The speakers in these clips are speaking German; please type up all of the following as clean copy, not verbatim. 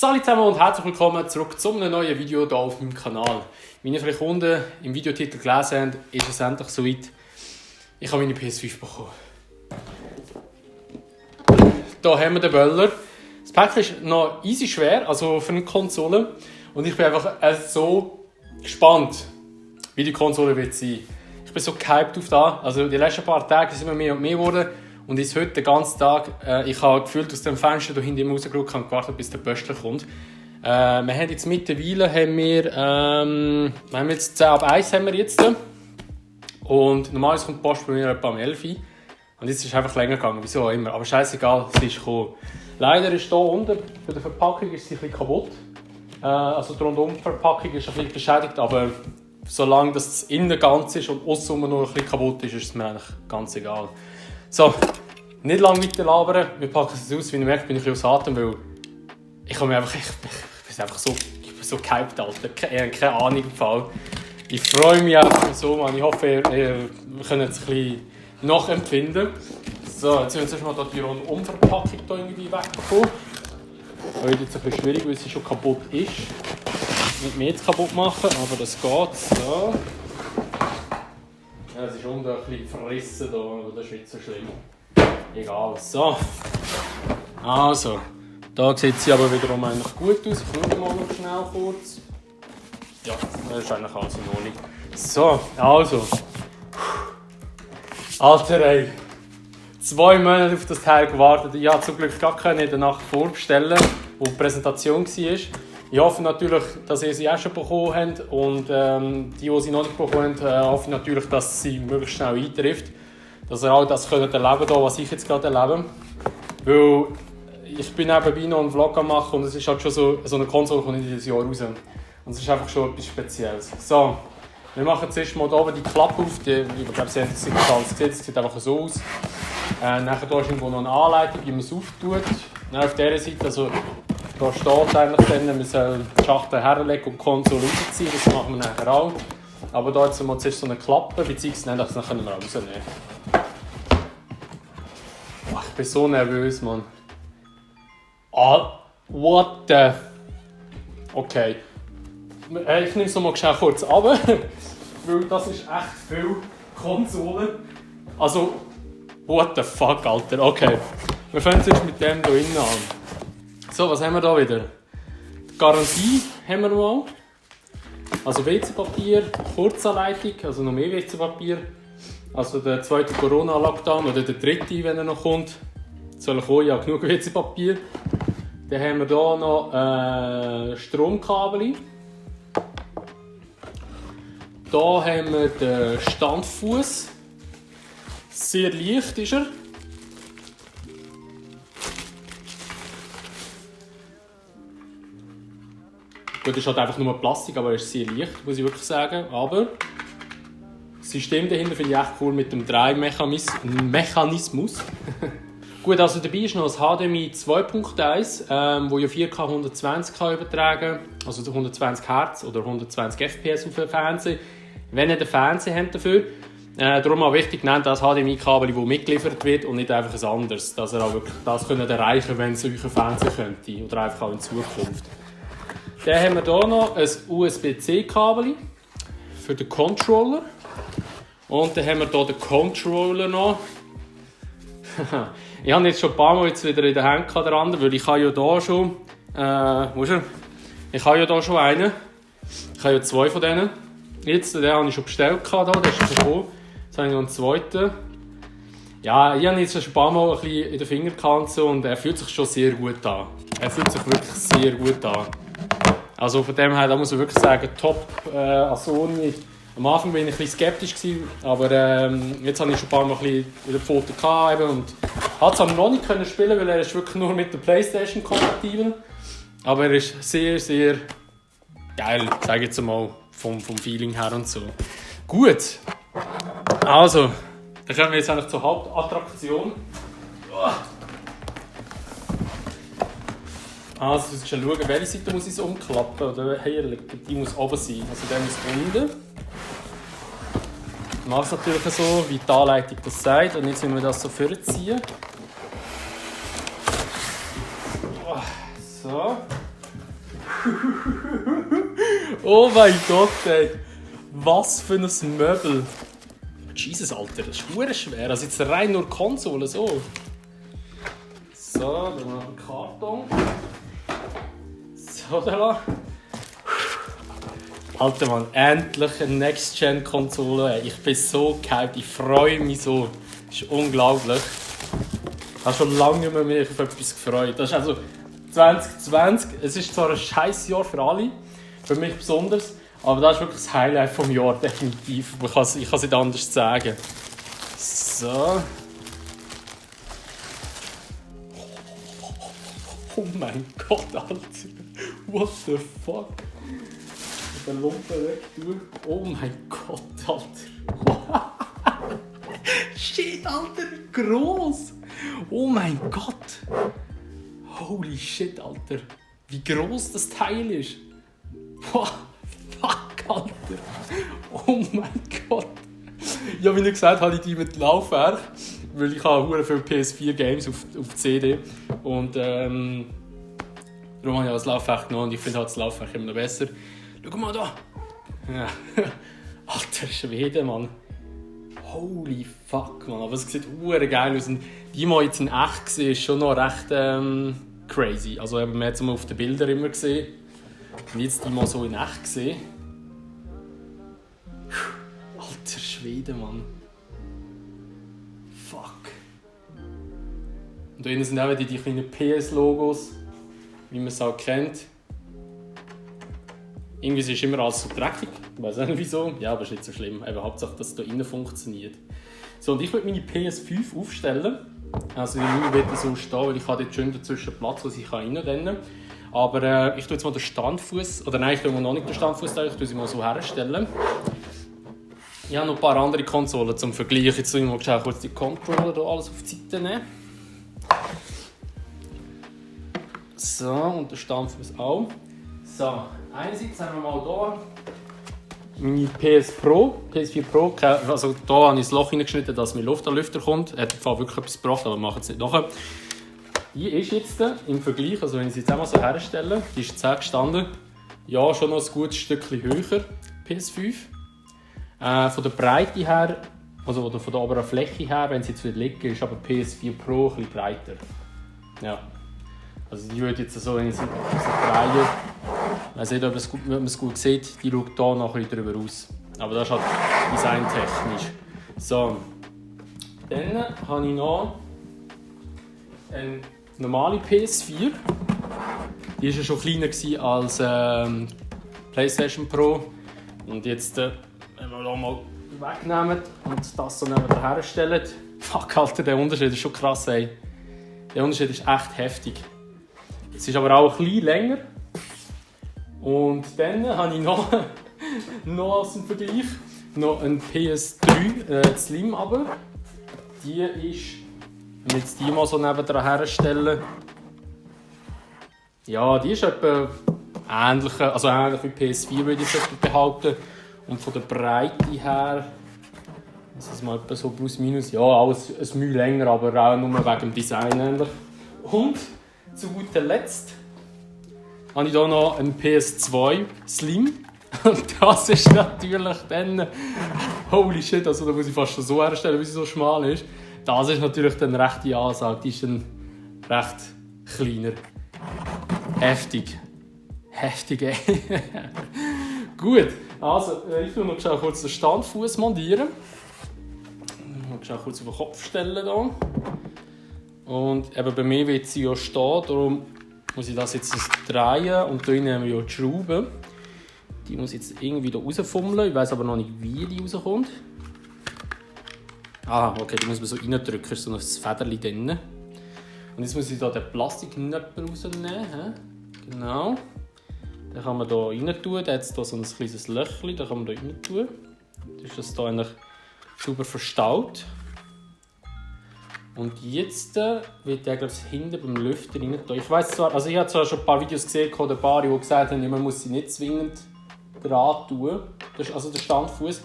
Salut zusammen und herzlich willkommen zurück zu einem neuen Video hier auf meinem Kanal. Wie ihr vielleicht unten im Videotitel gelesen habt, ist es endlich soweit. Ich habe meine PS5 bekommen. Hier haben wir den Böller. Das Päckchen ist noch easy schwer, also für eine Konsole. Und ich bin einfach so gespannt, wie die Konsole wird sein. Ich bin so gehypt auf das. Also die letzten paar Tage sind wir mehr und mehr geworden. Und jetzt heute den ganzen Tag, ich habe gefühlt aus dem Fenster hier hinten rausgeschaut und gewartet, bis der Böstler kommt. Wir haben jetzt mittlerweile jetzt 10 ab 1 haben wir jetzt. Und normalerweise kommt die Post bei mir etwa um 11 Uhr. Und jetzt ist es einfach länger gegangen, wieso auch immer. Aber scheißegal, es ist gekommen. Leider ist hier unten, bei der Verpackung ist sie ein bisschen kaputt. Also die Rundumverpackung ist ein bisschen beschädigt, aber solange das innen ganz ist und aussen nur ein bisschen kaputt ist, ist es mir eigentlich ganz egal. So, nicht lange weiter labern, wir packen es aus. Wie ihr merkt, bin ich ein bisschen aus Atem, weil ich bin einfach so gehypt, Alter. Keine Ahnung im Fall. Ich freue mich einfach so, man. Ich hoffe, ihr könnt es ein bisschen nachempfinden. So, jetzt müssen wir zuerst mal die Rundumverpackung hier irgendwie wegbekommen. Das ist jetzt ein bisschen schwierig, weil sie schon kaputt ist. Nicht mehr jetzt kaputt machen, aber das geht. So. Ja, es ist unten ein bisschen verrissen hier, aber das ist nicht so schlimm. Egal. So. Also, da sieht sie aber wiederum eigentlich gut aus. Ich schaue mal noch schnell kurz. Ja, das ist eigentlich alles in Ordnung. So, also. Alter, ey. 2 Monate auf das Teil gewartet. Ich konnte zum Glück gar keine in der Nacht vorbestellen, wo die Präsentation war. Ich hoffe natürlich, dass ihr sie auch schon bekommen habt. Und die sie noch nicht bekommen haben, hoffe ich natürlich, dass sie möglichst schnell eintrifft. Dass ihr auch das erleben könnt, was ich jetzt gerade erlebe. Weil ich bin nebenbei noch einen Vlog am machen und es ist halt schon so eine Konsole, die kommt nicht dieses Jahr raus. Und es ist einfach schon etwas Spezielles. So, wir machen zuerst mal hier oben die Klappe auf. Ich glaube, Sie haben es nicht ganz gesehen, es sieht einfach so aus. Nachher hier ist irgendwo noch eine Anleitung, wie man es auftut. Dann auf dieser Seite, also da steht eigentlich dann, wir sollen die Schachtel herlegen und die Konsole rausziehen, das machen wir nachher auch. Aber da jetzt mal zuerst so eine Klappe, beziehungsweise dann können wir rausnehmen. Oh, ich bin so nervös, Mann. Ah, what the... Okay. Ich nehme es nochmal schnell kurz runter, weil das ist echt viel Konsolen. Also, what the fuck, Alter. Okay, wir fangen jetzt mit dem hier innen an. So, was haben wir da wieder? Die Garantie haben wir mal. Also WC-Papier, Kurzanleitung, also noch mehr WC-Papier. Also der zweite Corona-Lockdown oder der dritte, wenn er noch kommt. Soll ich kommen, ja, genug WC-Papier. Dann haben wir hier noch Stromkabel. Hier haben wir den Standfuß. Sehr leicht ist er. Gut, ist halt einfach nur Plastik, aber er ist sehr leicht, muss ich wirklich sagen. Aber das System dahinter finde ich echt cool mit dem Drehmechanismus. Gut, also dabei ist noch das HDMI 2.1, wo ja 4K 120 kann übertragen, also 120 Hz oder 120 FPS auf den Fernseher. Wenn ihr den Fernseher habt dafür, darum auch wichtig, nehmt das HDMI-Kabel, das mitgeliefert wird und nicht einfach ein anderes, dass ihr auch wirklich das könnt erreichen, wenn es euer Fernseher könnte oder einfach auch in Zukunft. Dann haben wir hier noch ein USB-C-Kabel für den Controller. Und dann haben wir hier den Controller noch. Ich habe jetzt schon ein paar Mal jetzt wieder in der Hand dran, weil ich habe ja hier schon... wo ist er? Ich habe ja hier schon einen. Ich habe ja 2 von denen. Jetzt, den habe ich schon bestellt, der ist schon gekommen. Jetzt habe ich noch einen zweiten. Ja, ich habe jetzt schon ein paar Mal ein bisschen in den Finger gehabt und er fühlt sich schon sehr gut an. Er fühlt sich wirklich sehr gut an. Also von dem her, da muss man wirklich sagen, top Sony. Am Anfang war ich ein bisschen skeptisch, aber jetzt habe ich schon ein paar Mal ein bisschen in der Foto gehabt und konnte es noch nicht spielen, weil er ist wirklich nur mit der Playstation kompatibel. Aber er ist sehr, sehr geil, sage ich jetzt mal, vom Feeling her und so. Gut, also, dann kommen wir jetzt eigentlich zur Hauptattraktion. Also, du musst schon schauen, welche Seite muss ich so umklappen, oder die muss oben sein, also der muss unten. Ich mache es natürlich so, wie die Anleitung das sagt, und jetzt müssen wir das so vorziehen. So. Oh mein Gott, ey. Was für ein Möbel. Jesus, Alter, das ist verdammt schwer. Also jetzt rein nur Konsole, so. So, dann noch ein Karton. So, da lang. Alter Mann, endlich eine Next-Gen-Konsole. Ich bin so gehypt, ich freue mich so. Das ist unglaublich. Ich habe schon lange nicht mehr auf etwas gefreut. Das ist also 2020. Es ist zwar ein scheiß Jahr für alle, für mich besonders, aber das ist wirklich das Highlight vom Jahr, definitiv. Ich kann es nicht anders sagen. So. Oh mein Gott, Alter. What the fuck? Den Lumpen weg, du. Oh mein Gott, Alter. Shit, Alter, wie gross. Oh mein Gott. Holy shit, Alter. Wie gross das Teil ist. Fuck, Alter. Oh mein Gott. Ja, wie ich gesagt habe, ich die mit Laufwerk. Weil ich habe sehr viele PS4-Games auf CD. Und darum habe ich das Laufwerk genommen. Und ich finde halt das Laufwerk immer noch besser. Schau mal da! Ja. Alter Schwede, Mann. Holy fuck, Mann. Aber es sieht verdammt geil aus. Und die mal jetzt in echt gesehen, ist schon noch recht crazy. Also man hat es mal auf den Bildern immer gesehen. Und jetzt die mal so in echt gesehen. Alter Schwede, Mann. Fuck. Und da hinten sind auch die kleinen PS-Logos, wie man es auch kennt. Irgendwie ist es immer alles so dreckig. Ich weiß nicht wieso. Ja, aber ist nicht so schlimm. Eben, Hauptsache, dass es hier innen funktioniert. So, und ich würde meine PS5 aufstellen. Also ich würde so stehen, weil ich habe dort schön dazwischen Platz, wo ich rein kann. Aber ich tue jetzt mal den Standfuß, oder nein, ich tue mal noch nicht den Standfuß, ich tue sie mal so herstellen. Ich habe noch ein paar andere Konsolen zum Vergleich. Jetzt mal kurz die Controller hier alles auf die Seite nehmen. So, und den Standfuß auch. So, einerseits haben wir mal hier meine PS4 Pro. Also hier habe ich das Loch hineingeschnitten, dass mein Luft an den Lüfter kommt. Hat im Fall wirklich etwas gebracht, aber wir machen es nicht nachher. Die ist jetzt im Vergleich, also wenn ich sie jetzt einmal so herstelle, die ist jetzt auch gestanden, ja, schon noch ein gutes Stückchen höher, PS5. Von der Breite her, also von der oberen Fläche her, wenn sie jetzt wieder liegen, ist aber PS4 Pro ein bisschen breiter. Ja. Also die würde jetzt so, wenn ich sie drehe, ich weiß nicht, ob man es gut sieht, die schaut hier noch ein bisschen drüber aus. Aber das ist halt designtechnisch. So. Dann habe ich noch eine normale PS4. Die war ja schon kleiner als PlayStation Pro. Und jetzt, wenn wir hier mal wegnehmen und das so neben herstellen, fuck, Alter, der Unterschied ist schon krass, ey. Der Unterschied ist echt heftig. Es ist aber auch ein bisschen länger. Und dann habe ich noch als Vergleich noch einen PS3 Slim. Aber die ist, wenn wir jetzt die mal so nebendran herstellen, ja, die ist etwa ähnlich wie PS4, würde ich jetzt behaupten. Und von der Breite her, das ist mal etwa so plus minus, ja, alles ein Mühe länger, aber auch nur wegen dem Design ähnlich. Und zu guter Letzt habe ich hier noch einen PS2 Slim. Und das ist natürlich dann, holy shit, also da muss ich fast so herstellen, wie sie so schmal ist. Das ist natürlich dann recht die Ansage, die ist dann recht kleiner. Heftig. Heftig, ey. Gut, also ich will noch kurz den Standfuß montieren. Ich will kurz auf den Kopf stellen hier. Und eben bei mir wird sie ja stehen, darum muss ich das jetzt drehen und hier haben wir ja die Schraube. Die muss ich jetzt irgendwie hier rausfummeln, ich weiß aber noch nicht, wie die rauskommt. Ah, okay, die muss man so reindrücken, ist so ein Federchen drin. Und jetzt muss ich hier den Plastikknöpper rausnehmen. Genau. Den kann man hier rein tun, der hat hier so ein kleines Löchchen, den kann man hier rein tun. Dann ist das hier eigentlich super verstaut. Und jetzt wird der hinten beim Lüfter rein tun. Ich weiss zwar, also ich habe zwar schon ein paar Videos gesehen, oder ein paar, die gesagt haben, man muss sie nicht zwingend dran tun. Das ist also der Standfuß.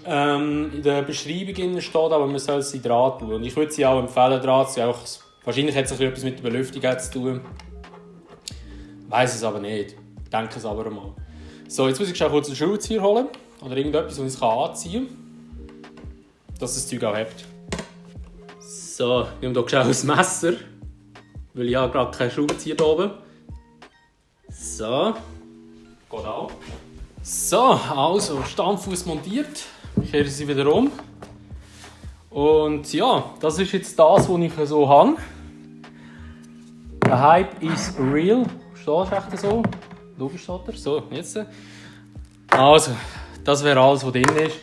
In der Beschreibung steht aber, man soll sie dran tun. Und ich würde sie auch empfehlen, dran zu tun. Wahrscheinlich hat es etwas mit der Belüftung zu tun. Weiss es aber nicht. Denke es aber mal. So, jetzt muss ich kurz einen Schraubenzieher holen. Oder irgendetwas, was ich anziehen kann. Dass das Zeug auch hebt. So, ich nehme hier ein Messer. Weil ich habe gerade keinen Schraubenzieher hier oben. So. Geht auch. So, also Stammfuß montiert. Ich kehre sie wieder um. Und ja, das ist jetzt das, was ich so habe. Der Hype is real. Steht das echt so? Logisch steht er. So, jetzt. Also, das wäre alles, was drin ist.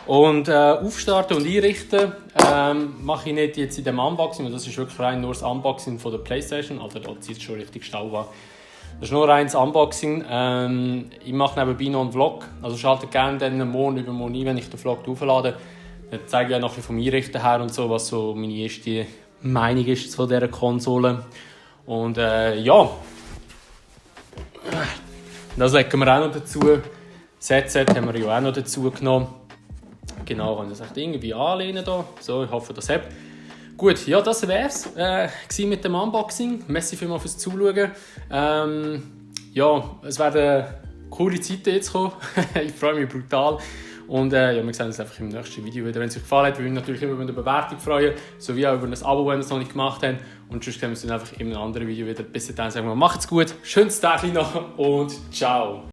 Und aufstarten und einrichten mache ich nicht jetzt in dem Unboxing. Das ist wirklich rein nur das Unboxing von der Playstation. Also da zieht es schon richtig Stau an. Das ist nur rein das Unboxing. Ich mache nebenbei noch einen Vlog. Also schaltet gerne dann morgen übermorgen ein, wenn ich den Vlog auflade. Dann zeige ich auch noch vom Einrichten her und so, was so meine erste Meinung ist zu dieser Konsole. Und ja, das legen wir auch noch dazu. Das Headset haben wir ja auch noch dazu genommen. Genau, kann ich das irgendwie anlehnen hier. So, ich hoffe, das habt. Gut, ja, das wär's mit dem Unboxing. Merci vielmals fürs Zuschauen. Ja, es werden coole Zeiten jetzt kommen. Ich freue mich brutal. Und ja, wir sehen uns einfach im nächsten Video wieder. Wenn es euch gefallen hat, würde ich mich natürlich immer über eine Bewertung freuen. Sowie auch über ein Abo, wenn ihr es noch nicht gemacht habt. Und sonst sehen wir uns dann einfach in einem anderen Video wieder. Bis dahin sagen wir, macht's gut, schönes Tag noch und ciao.